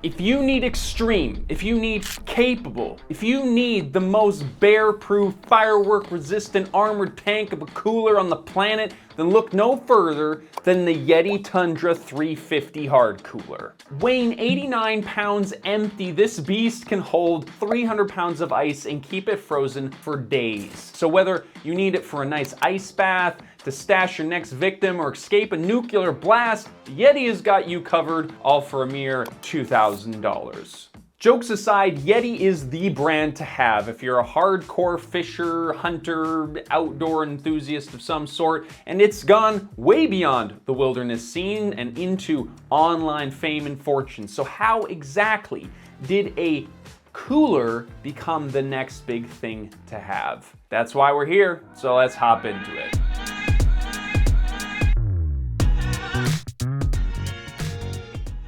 If you need extreme, if you need capable, if you need the most bear-proof, firework-resistant armored tank of a cooler on the planet, then look no further than the YETI Tundra 350 hard cooler. Weighing 89 pounds empty, this beast can hold 300 pounds of ice and keep it frozen for days. So whether you need it for a nice ice bath, to stash your next victim, or escape a nuclear blast, YETI has got you covered, all for a mere $2,000. Jokes aside, YETI is the brand to have if you're a hardcore fisher, hunter, outdoor enthusiast of some sort, and it's gone way beyond the wilderness scene and into online fame and fortune. So how exactly did a cooler become the next big thing to have? That's why we're here, so let's hop into it.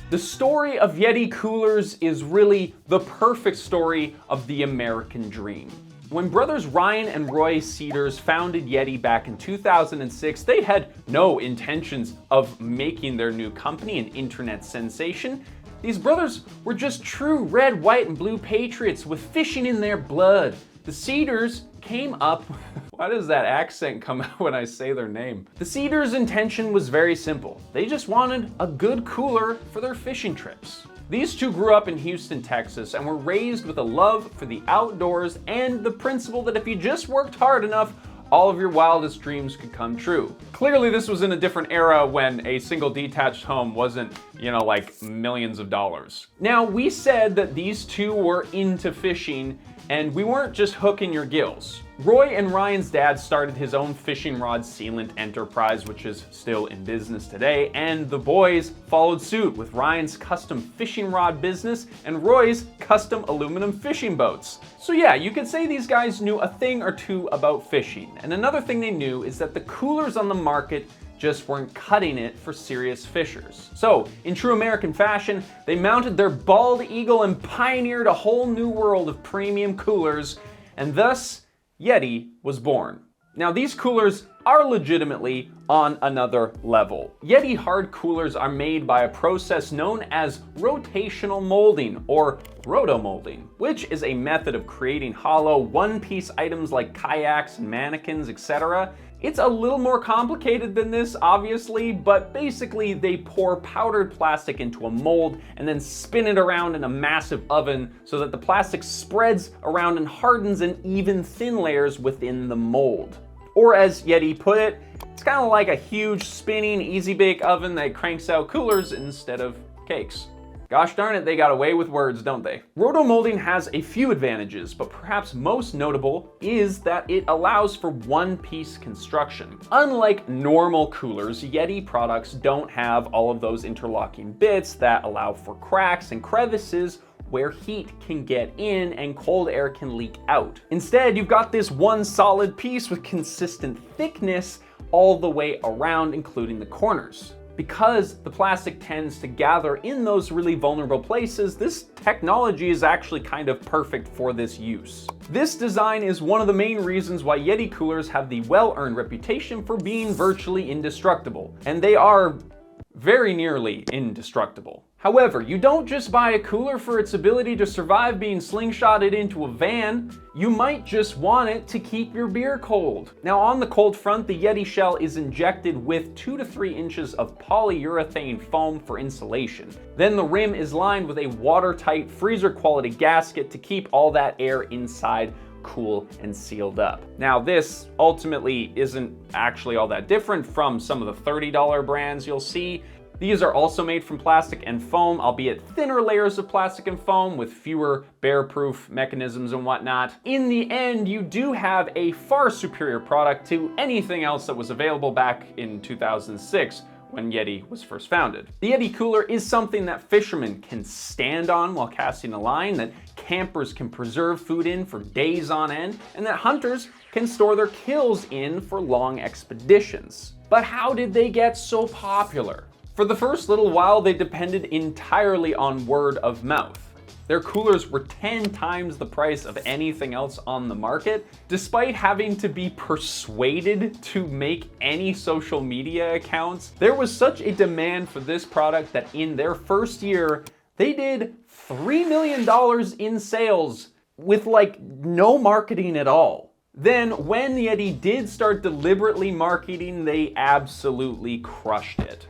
The story of YETI coolers is really the perfect story of the American dream. When brothers Ryan and Roy Cedars founded YETI back in 2006, they had no intentions of making their new company an internet sensation. These brothers were just true red, white, and blue patriots with fishing in their blood. The Cedars came up. Why does that accent come out when I say their name? The Cedars' intention was very simple. They just wanted a good cooler for their fishing trips. These two grew up in Houston, Texas, and were raised with a love for the outdoors and the principle that if you just worked hard enough, all of your wildest dreams could come true. Clearly, this was in a different era when a single detached home wasn't, like millions of dollars. Now, we said that these two were into fishing, and we weren't just hooking your gills. Roy and Ryan's dad started his own fishing rod sealant enterprise, which is still in business today, and the boys followed suit with Ryan's custom fishing rod business and Roy's custom aluminum fishing boats. So yeah, you could say these guys knew a thing or two about fishing. And another thing they knew is that the coolers on the market just weren't cutting it for serious fishers. So, in true American fashion, they mounted their bald eagle and pioneered a whole new world of premium coolers, and thus, YETI was born. Now, these coolers are legitimately on another level. YETI hard coolers are made by a process known as rotational molding, or rotomolding, which is a method of creating hollow one-piece items like kayaks and mannequins, etc. It's a little more complicated than this, obviously, but basically they pour powdered plastic into a mold and then spin it around in a massive oven so that the plastic spreads around and hardens in even thin layers within the mold. Or as YETI put it, it's kind of like a huge spinning easy bake oven that cranks out coolers instead of cakes. Gosh darn it, they got away with words, don't they? Rotomolding has a few advantages, but perhaps most notable is that it allows for one-piece construction. Unlike normal coolers, YETI products don't have all of those interlocking bits that allow for cracks and crevices where heat can get in and cold air can leak out. Instead, you've got this one solid piece with consistent thickness all the way around, including the corners. Because the plastic tends to gather in those really vulnerable places, this technology is actually kind of perfect for this use. This design is one of the main reasons why YETI coolers have the well-earned reputation for being virtually indestructible, and they are very nearly indestructible. However, you don't just buy a cooler for its ability to survive being slingshotted into a van. You might just want it to keep your beer cold. Now, on the cold front, the YETI shell is injected with 2 to 3 inches of polyurethane foam for insulation. Then the rim is lined with a watertight freezer quality gasket to keep all that air inside cool and sealed up. Now, this ultimately isn't actually all that different from some of the $30 brands you'll see. These are also made from plastic and foam, albeit thinner layers of plastic and foam with fewer bear-proof mechanisms and whatnot. In the end, you do have a far superior product to anything else that was available back in 2006 when YETI was first founded. The YETI cooler is something that fishermen can stand on while casting a line, that campers can preserve food in for days on end, and that hunters can store their kills in for long expeditions. But how did they get so popular? For the first little while, they depended entirely on word of mouth. Their coolers were 10 times the price of anything else on the market, despite having to be persuaded to make any social media accounts. There was such a demand for this product that in their first year, They did $3 million in sales with like no marketing at all. Then when YETI did start deliberately marketing, they absolutely crushed it.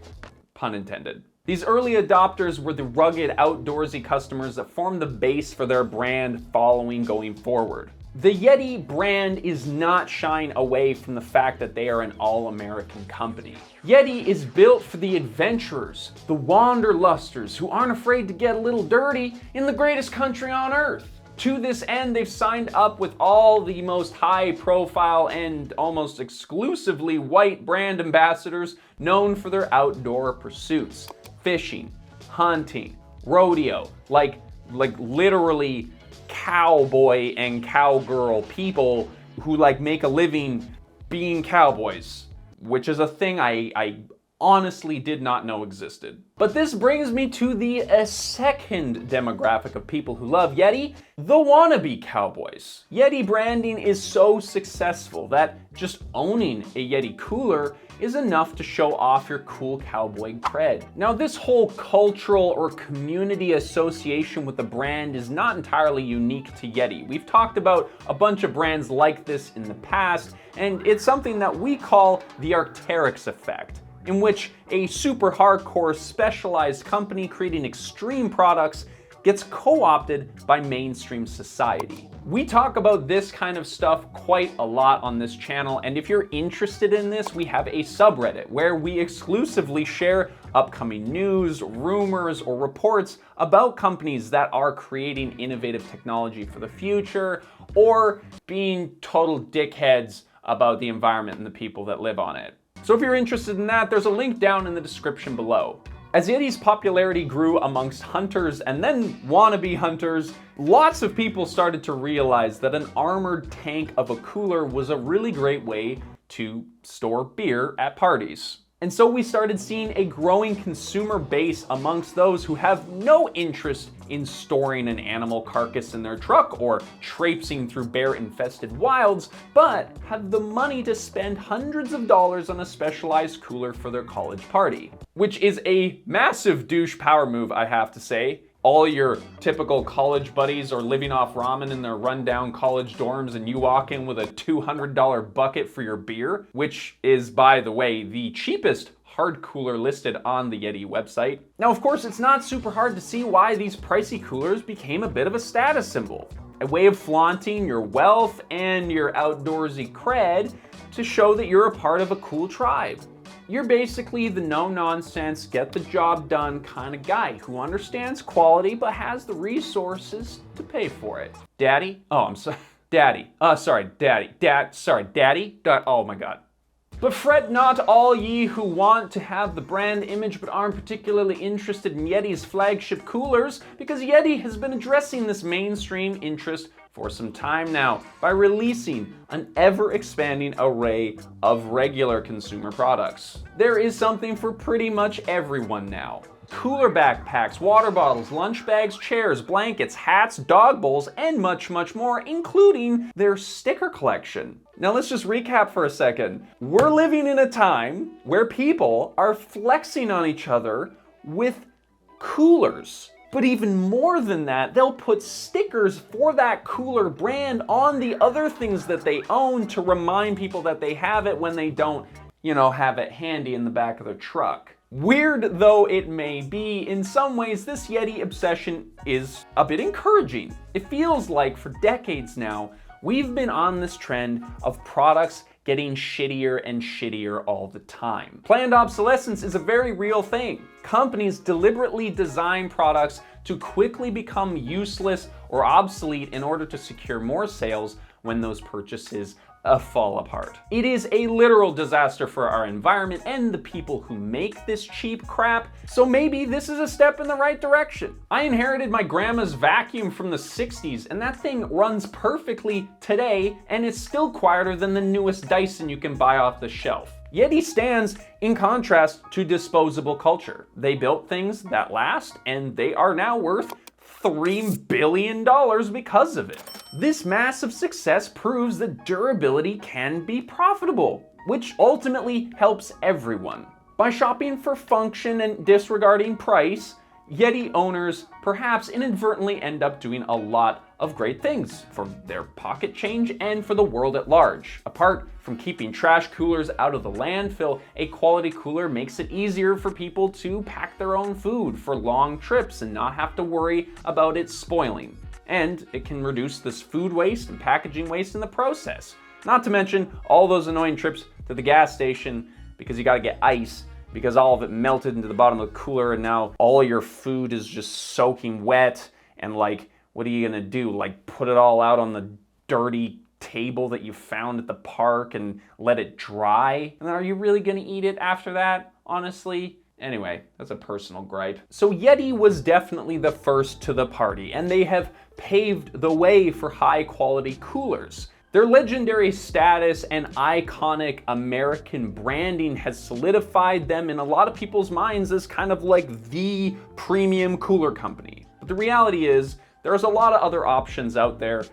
Pun intended. These early adopters were the rugged, outdoorsy customers that formed the base for their brand following going forward. The YETI brand is not shying away from the fact that they are an all-American company. YETI is built for the adventurers, the wanderlusters who aren't afraid to get a little dirty in the greatest country on earth. To this end, they've signed up with all the most high-profile and almost exclusively white brand ambassadors known for their outdoor pursuits. Fishing, hunting, rodeo, like literally cowboy and cowgirl people who like make a living being cowboys, which is a thing I honestly did not know existed. But this brings me to the second demographic of people who love YETI, the wannabe cowboys. YETI branding is so successful that just owning a YETI cooler is enough to show off your cool cowboy cred. Now, this whole cultural or community association with the brand is not entirely unique to YETI. We've talked about a bunch of brands like this in the past, and it's something that we call the Arc'teryx effect, in which a super hardcore specialized company creating extreme products gets co-opted by mainstream society. We talk about this kind of stuff quite a lot on this channel, and if you're interested in this, we have a subreddit where we exclusively share upcoming news, rumors, or reports about companies that are creating innovative technology for the future, or being total dickheads about the environment and the people that live on it. So if you're interested in that, there's a link down in the description below. As YETI's popularity grew amongst hunters and then wannabe hunters, lots of people started to realize that an armored tank of a cooler was a really great way to store beer at parties. And so we started seeing a growing consumer base amongst those who have no interest in storing an animal carcass in their truck or traipsing through bear-infested wilds, but have the money to spend hundreds of dollars on a specialized cooler for their college party. Which is a massive douche power move, I have to say. All your typical college buddies are living off ramen in their rundown college dorms, and you walk in with a $200 bucket for your beer, which is, by the way, the cheapest hard cooler listed on the YETI website. Now, of course, it's not super hard to see why these pricey coolers became a bit of a status symbol, a way of flaunting your wealth and your outdoorsy cred to show that you're a part of a cool tribe. You're basically the no-nonsense, get-the-job-done kind of guy who understands quality but has the resources to pay for it. Daddy? Oh, I'm sorry. Daddy. Daddy. Oh my God. But fret not, all ye who want to have the brand image but aren't particularly interested in YETI's flagship coolers, because YETI has been addressing this mainstream interest for some time now by releasing an ever-expanding array of regular consumer products. There is something for pretty much everyone now. Cooler backpacks, water bottles, lunch bags, chairs, blankets, hats, dog bowls, and much, much more, including their sticker collection. Now let's just recap for a second. We're living in a time where people are flexing on each other with coolers. But even more than that, they'll put stickers for that cooler brand on the other things that they own to remind people that they have it when they don't, have it handy in the back of their truck. Weird though it may be, in some ways this YETI obsession is a bit encouraging. It feels like for decades now, we've been on this trend of products getting shittier and shittier all the time. Planned obsolescence is a very real thing. Companies deliberately design products to quickly become useless or obsolete in order to secure more sales when those purchases fall apart. It is a literal disaster for our environment and the people who make this cheap crap, so maybe this is a step in the right direction. I inherited my grandma's vacuum from the 60s, and that thing runs perfectly today, and it's still quieter than the newest Dyson you can buy off the shelf. YETI stands in contrast to disposable culture. They built things that last, and they are now worth $3 billion because of it. This massive success proves that durability can be profitable, which ultimately helps everyone. By shopping for function and disregarding price, YETI owners perhaps inadvertently end up doing a lot of great things for their pocket change and for the world at large. Apart from keeping trash coolers out of the landfill, a quality cooler makes it easier for people to pack their own food for long trips and not have to worry about it spoiling. And it can reduce this food waste and packaging waste in the process. Not to mention all those annoying trips to the gas station because you gotta get ice because all of it melted into the bottom of the cooler and now all your food is just soaking wet, and like, what are you gonna do? Like, put it all out on the dirty table that you found at the park and let it dry? And then are you really gonna eat it after that, honestly? Anyway, that's a personal gripe. So YETI was definitely the first to the party, and they have paved the way for high quality coolers. Their legendary status and iconic American branding has solidified them in a lot of people's minds as kind of like the premium cooler company. But the reality is, there's a lot of other options out there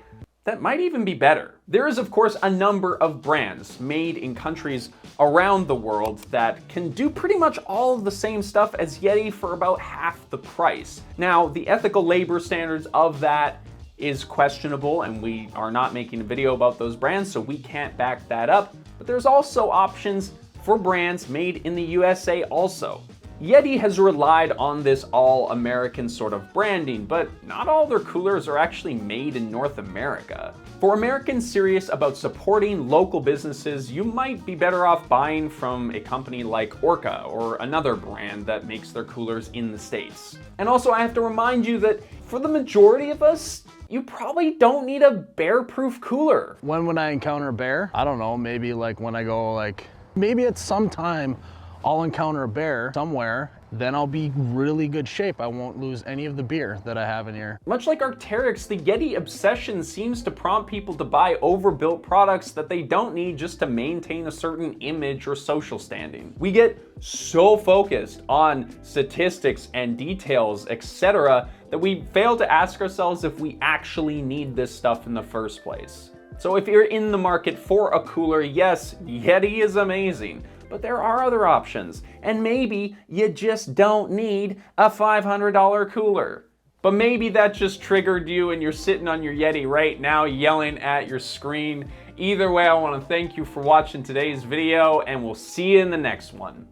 that might even be better. There is, of course, a number of brands made in countries around the world that can do pretty much all of the same stuff as YETI for about half the price. Now, the ethical labor standards of that is questionable, and we are not making a video about those brands, so we can't back that up. But there's also options for brands made in the USA also. YETI has relied on this all-American sort of branding, but not all their coolers are actually made in North America. For Americans serious about supporting local businesses, you might be better off buying from a company like Orca or another brand that makes their coolers in the States. And also, I have to remind you that for the majority of us, you probably don't need a bear-proof cooler. When would I encounter a bear? I don't know, maybe like when I go maybe at some time I'll encounter a bear somewhere, then I'll be really good shape. I won't lose any of the beer that I have in here. Much like Arc'teryx, the YETI obsession seems to prompt people to buy overbuilt products that they don't need just to maintain a certain image or social standing. We get so focused on statistics and details, etc., that we fail to ask ourselves if we actually need this stuff in the first place. So if you're in the market for a cooler, yes, YETI is amazing, but there are other options, and maybe you just don't need a $500 cooler. But maybe that just triggered you and you're sitting on your YETI right now yelling at your screen. Either way, I want to thank you for watching today's video, and we'll see you in the next one.